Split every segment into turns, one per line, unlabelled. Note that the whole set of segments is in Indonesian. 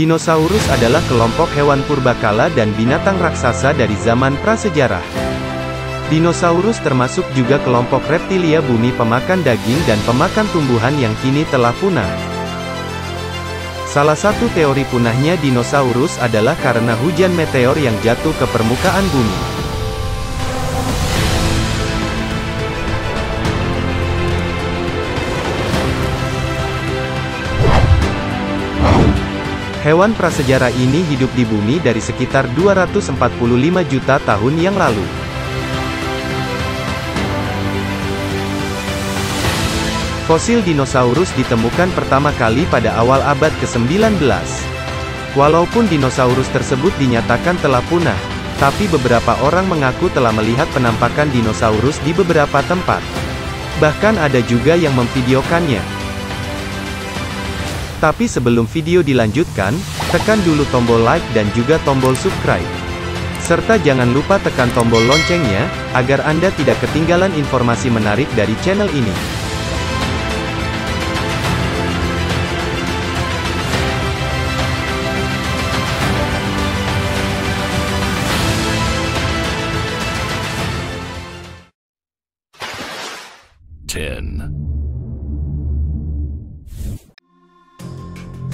Dinosaurus adalah kelompok hewan purbakala dan binatang raksasa dari zaman prasejarah. Dinosaurus termasuk juga kelompok reptilia bumi pemakan daging dan pemakan tumbuhan yang kini telah punah. Salah satu teori punahnya dinosaurus adalah karena hujan meteor yang jatuh ke permukaan bumi. Hewan prasejarah ini hidup di bumi dari sekitar 245 juta tahun yang lalu. Fosil dinosaurus ditemukan pertama kali pada awal abad ke-19. Walaupun dinosaurus tersebut dinyatakan telah punah, tapi beberapa orang mengaku telah melihat penampakan dinosaurus di beberapa tempat. Bahkan ada juga yang memvideokannya. Tapi sebelum video dilanjutkan, tekan dulu tombol like dan juga tombol subscribe. Serta jangan lupa tekan tombol loncengnya, agar Anda tidak ketinggalan informasi menarik dari channel ini.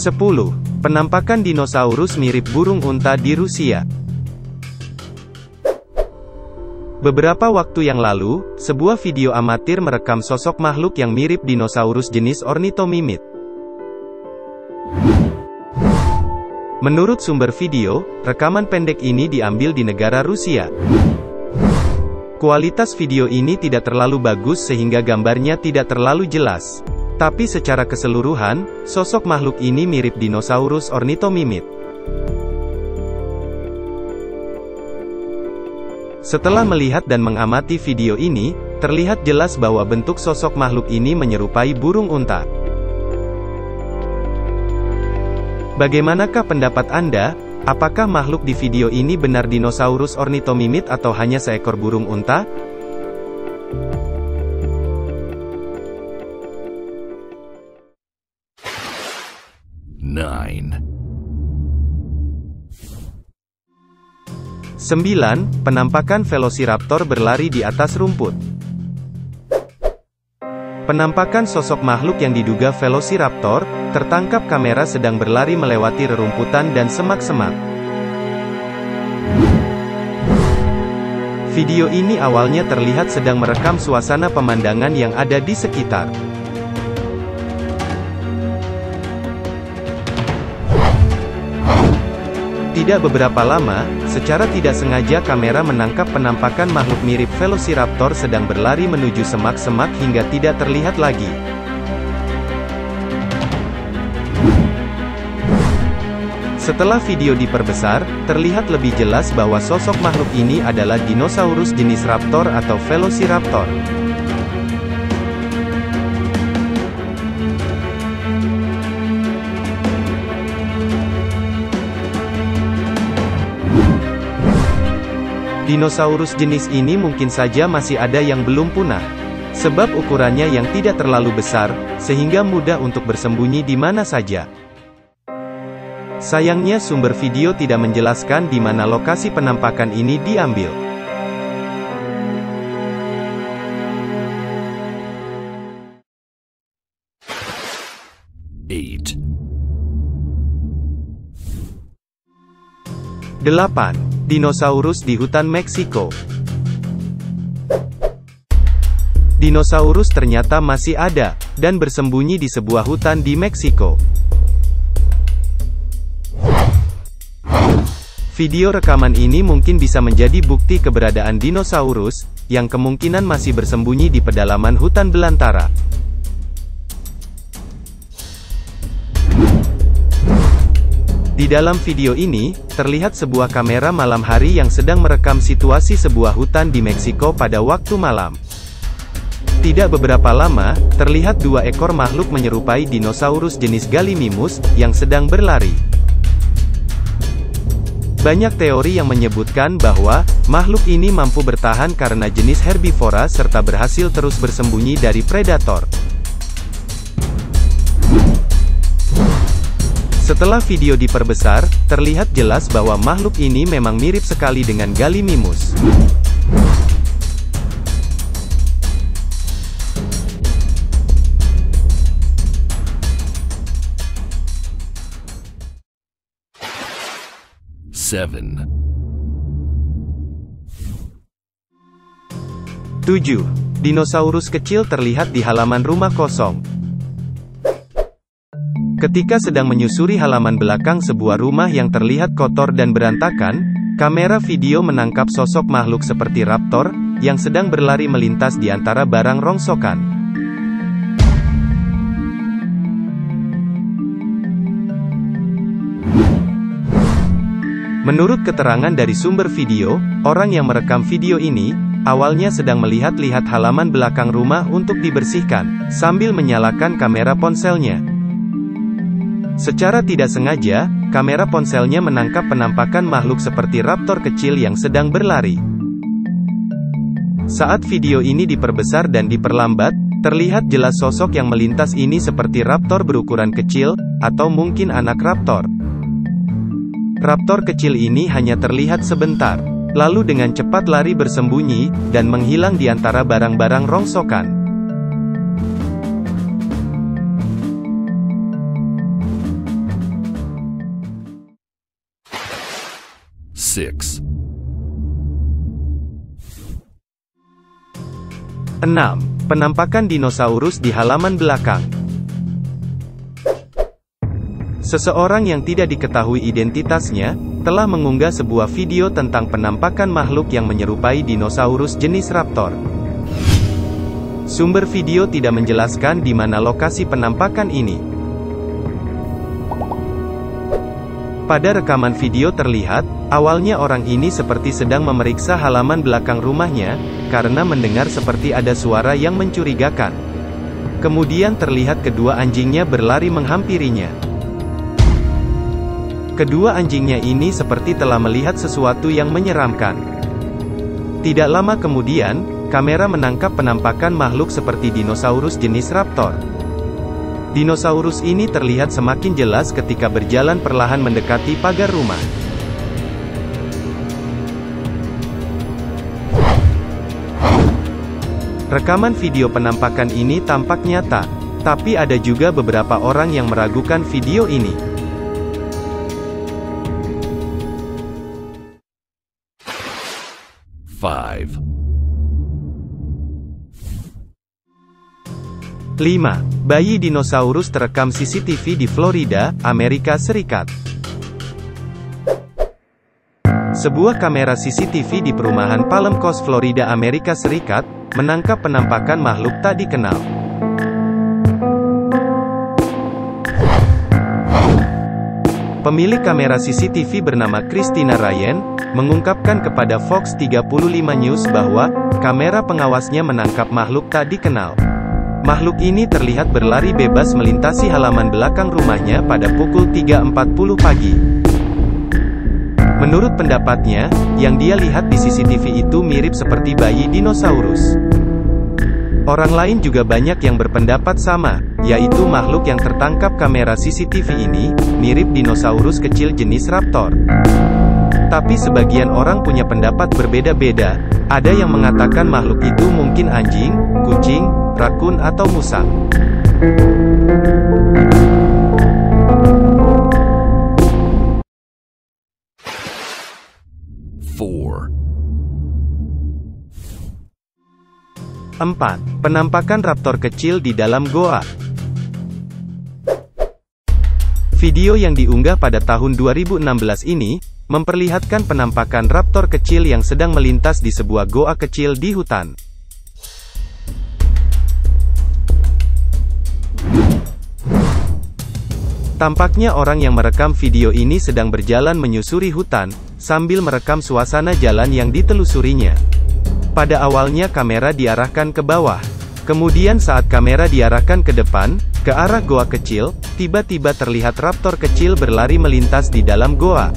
Sepuluh. Penampakan dinosaurus mirip burung unta di Rusia. Beberapa waktu yang lalu, sebuah video amatir merekam sosok makhluk yang mirip dinosaurus jenis ornitomimid. Menurut sumber video, rekaman pendek ini diambil di negara Rusia. Kualitas video ini tidak terlalu bagus sehingga gambarnya tidak terlalu jelas. Tapi secara keseluruhan, sosok makhluk ini mirip dinosaurus ornitomimid. Setelah melihat dan mengamati video ini, terlihat jelas bahwa bentuk sosok makhluk ini menyerupai burung unta. Bagaimanakah pendapat Anda? Apakah makhluk di video ini benar dinosaurus ornitomimid atau hanya seekor burung unta? Sembilan. Penampakan Velociraptor berlari di atas rumput. Penampakan sosok makhluk yang diduga Velociraptor, tertangkap kamera sedang berlari melewati rerumputan dan semak-semak. Video ini awalnya terlihat sedang merekam suasana pemandangan yang ada di sekitar. Tidak beberapa lama, secara tidak sengaja kamera menangkap penampakan makhluk mirip Velociraptor sedang berlari menuju semak-semak hingga tidak terlihat lagi. Setelah video diperbesar, terlihat lebih jelas bahwa sosok makhluk ini adalah dinosaurus jenis raptor atau Velociraptor. Dinosaurus jenis ini mungkin saja masih ada yang belum punah. Sebab ukurannya yang tidak terlalu besar, sehingga mudah untuk bersembunyi di mana saja. Sayangnya sumber video tidak menjelaskan di mana lokasi penampakan ini diambil. Delapan. Dinosaurus di hutan Meksiko. Dinosaurus ternyata masih ada, dan bersembunyi di sebuah hutan di Meksiko. Video rekaman ini mungkin bisa menjadi bukti keberadaan dinosaurus, yang kemungkinan masih bersembunyi di pedalaman hutan belantara. Di dalam video ini, terlihat sebuah kamera malam hari yang sedang merekam situasi sebuah hutan di Meksiko pada waktu malam. Tidak beberapa lama, terlihat dua ekor makhluk menyerupai dinosaurus jenis Gallimimus, yang sedang berlari. Banyak teori yang menyebutkan bahwa, makhluk ini mampu bertahan karena jenis herbivora serta berhasil terus bersembunyi dari predator. Setelah video diperbesar, terlihat jelas bahwa makhluk ini memang mirip sekali dengan Gallimimus.
Seven.
7. Dinosaurus kecil terlihat di halaman rumah kosong. Ketika sedang menyusuri halaman belakang sebuah rumah yang terlihat kotor dan berantakan, kamera video menangkap sosok makhluk seperti raptor, yang sedang berlari melintas di antara barang rongsokan. Menurut keterangan dari sumber video, orang yang merekam video ini, awalnya sedang melihat-lihat halaman belakang rumah untuk dibersihkan, sambil menyalakan kamera ponselnya. Secara tidak sengaja, kamera ponselnya menangkap penampakan makhluk seperti raptor kecil yang sedang berlari. Saat video ini diperbesar dan diperlambat, terlihat jelas sosok yang melintas ini seperti raptor berukuran kecil, atau mungkin anak raptor. Raptor kecil ini hanya terlihat sebentar, lalu dengan cepat lari bersembunyi, dan menghilang di antara barang-barang rongsokan.
Six.
6. Penampakan dinosaurus di halaman belakang. Seseorang yang tidak diketahui identitasnya, telah mengunggah sebuah video tentang penampakan makhluk yang menyerupai dinosaurus jenis raptor. Sumber video tidak menjelaskan di mana lokasi penampakan ini. Pada rekaman video terlihat, awalnya orang ini seperti sedang memeriksa halaman belakang rumahnya, karena mendengar seperti ada suara yang mencurigakan. Kemudian terlihat kedua anjingnya berlari menghampirinya. Kedua anjingnya ini seperti telah melihat sesuatu yang menyeramkan. Tidak lama kemudian, kamera menangkap penampakan makhluk seperti dinosaurus jenis raptor. Dinosaurus ini terlihat semakin jelas ketika berjalan perlahan mendekati pagar rumah. Rekaman video penampakan ini tampak nyata, tapi ada juga beberapa orang yang meragukan video ini.
5.
5. Bayi dinosaurus terekam CCTV di Florida, Amerika Serikat. Sebuah kamera CCTV di perumahan Palm Coast, Florida, Amerika Serikat, menangkap penampakan makhluk tak dikenal. Pemilik kamera CCTV bernama Christina Ryan, mengungkapkan kepada Fox 35 News bahwa, kamera pengawasnya menangkap makhluk tak dikenal. Makhluk ini terlihat berlari bebas melintasi halaman belakang rumahnya pada pukul 3.40 pagi. Menurut pendapatnya, yang dia lihat di CCTV itu mirip seperti bayi dinosaurus. Orang lain juga banyak yang berpendapat sama, yaitu makhluk yang tertangkap kamera CCTV ini, mirip dinosaurus kecil jenis raptor. Tapi sebagian orang punya pendapat berbeda-beda, ada yang mengatakan makhluk itu mungkin anjing, kucing, rakun atau musang.
Four.
4. Penampakan raptor kecil di dalam goa. Video yang diunggah pada tahun 2016 ini, memperlihatkan penampakan raptor kecil yang sedang melintas di sebuah goa kecil di hutan. Tampaknya orang yang merekam video ini sedang berjalan menyusuri hutan, sambil merekam suasana jalan yang ditelusurinya. Pada awalnya kamera diarahkan ke bawah, Kemudian saat kamera diarahkan ke depan, ke arah goa kecil, tiba-tiba terlihat raptor kecil berlari melintas di dalam goa.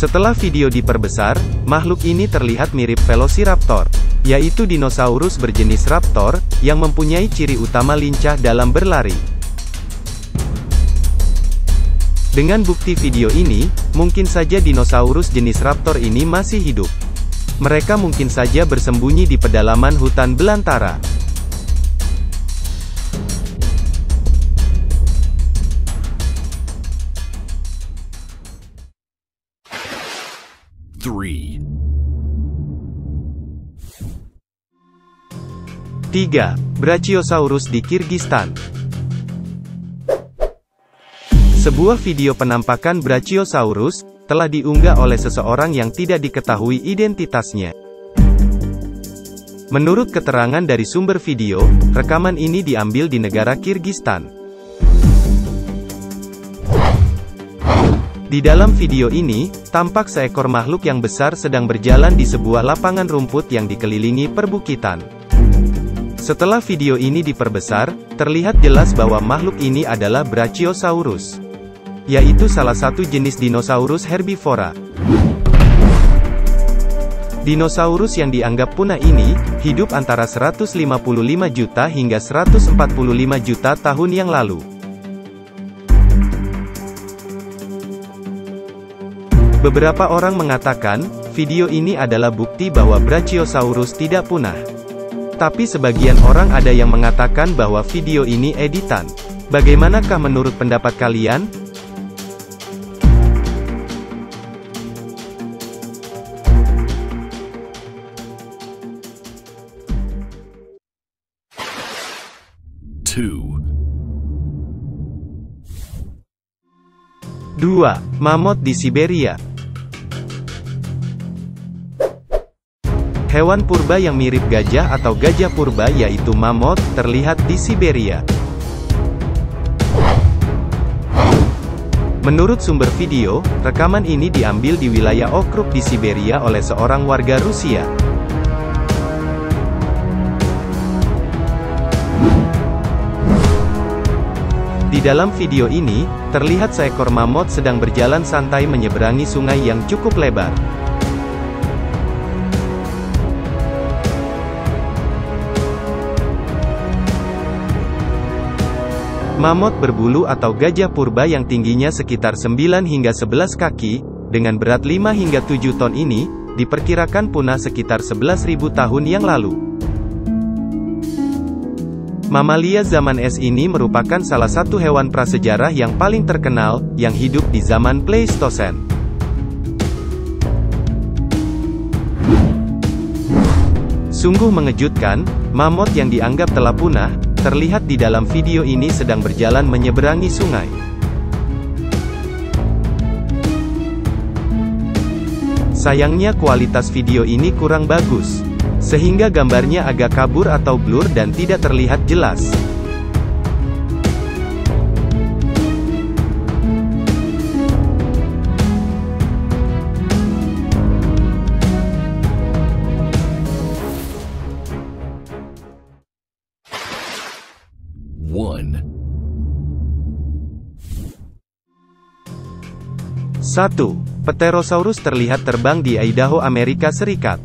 Setelah video diperbesar, makhluk ini terlihat mirip Velociraptor, yaitu dinosaurus berjenis raptor, yang mempunyai ciri utama lincah dalam berlari. Dengan bukti video ini, mungkin saja dinosaurus jenis raptor ini masih hidup. Mereka mungkin saja bersembunyi di pedalaman hutan belantara. Tiga. Brachiosaurus di Kirgistan. Sebuah video penampakan Brachiosaurus telah diunggah oleh seseorang yang tidak diketahui identitasnya. Menurut keterangan dari sumber video, rekaman ini diambil di negara Kirgistan. Di dalam video ini, tampak seekor makhluk yang besar sedang berjalan di sebuah lapangan rumput yang dikelilingi perbukitan. Setelah video ini diperbesar, terlihat jelas bahwa makhluk ini adalah Brachiosaurus, yaitu salah satu jenis dinosaurus herbivora. Dinosaurus yang dianggap punah ini, hidup antara 155 juta hingga 145 juta tahun yang lalu. Beberapa orang mengatakan, video ini adalah bukti bahwa Brachiosaurus tidak punah. Tapi sebagian orang ada yang mengatakan bahwa video ini editan. Bagaimanakah menurut pendapat kalian? Dua. Mamut di Siberia. Hewan purba yang mirip gajah atau gajah purba yaitu mamut, terlihat di Siberia. Menurut sumber video, rekaman ini diambil di wilayah Okrug di Siberia oleh seorang warga Rusia. Di dalam video ini, terlihat seekor mamut sedang berjalan santai menyeberangi sungai yang cukup lebar. Mamut berbulu atau gajah purba yang tingginya sekitar 9 hingga 11 kaki, dengan berat 5 hingga 7 ton ini, diperkirakan punah sekitar 11.000 tahun yang lalu. Mamalia zaman es ini merupakan salah satu hewan prasejarah yang paling terkenal, yang hidup di zaman Pleistosen. Sungguh mengejutkan, mamut yang dianggap telah punah, terlihat di dalam video ini sedang berjalan menyeberangi sungai. Sayangnya kualitas video ini kurang bagus, sehingga gambarnya agak kabur atau blur dan tidak terlihat jelas. Satu. Pterosaurus terlihat terbang di Idaho, Amerika Serikat.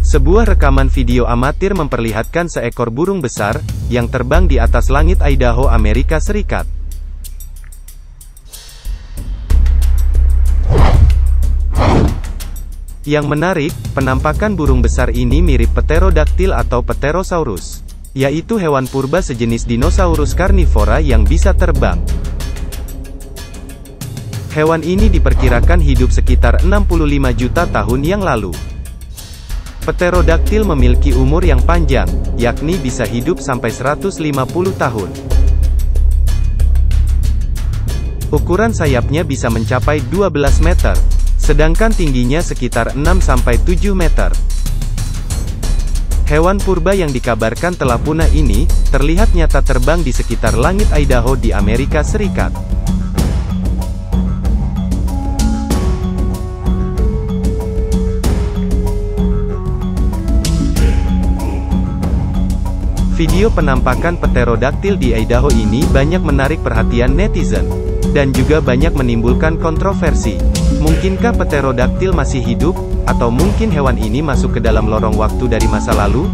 Sebuah rekaman video amatir memperlihatkan seekor burung besar, yang terbang di atas langit Idaho, Amerika Serikat. Yang menarik, penampakan burung besar ini mirip Pterodactyl atau Pterosaurus, yaitu hewan purba sejenis dinosaurus karnivora yang bisa terbang. Hewan ini diperkirakan hidup sekitar 65 juta tahun yang lalu. Pterodactyl memiliki umur yang panjang, yakni bisa hidup sampai 150 tahun. Ukuran sayapnya bisa mencapai 12 meter, sedangkan tingginya sekitar 6-7 meter. Hewan purba yang dikabarkan telah punah ini, terlihat nyata terbang di sekitar langit Idaho di Amerika Serikat. Video penampakan pterodaktil di Idaho ini banyak menarik perhatian netizen, dan juga banyak menimbulkan kontroversi. Mungkinkah pterodaktil masih hidup, atau mungkin hewan ini masuk ke dalam lorong waktu dari masa lalu?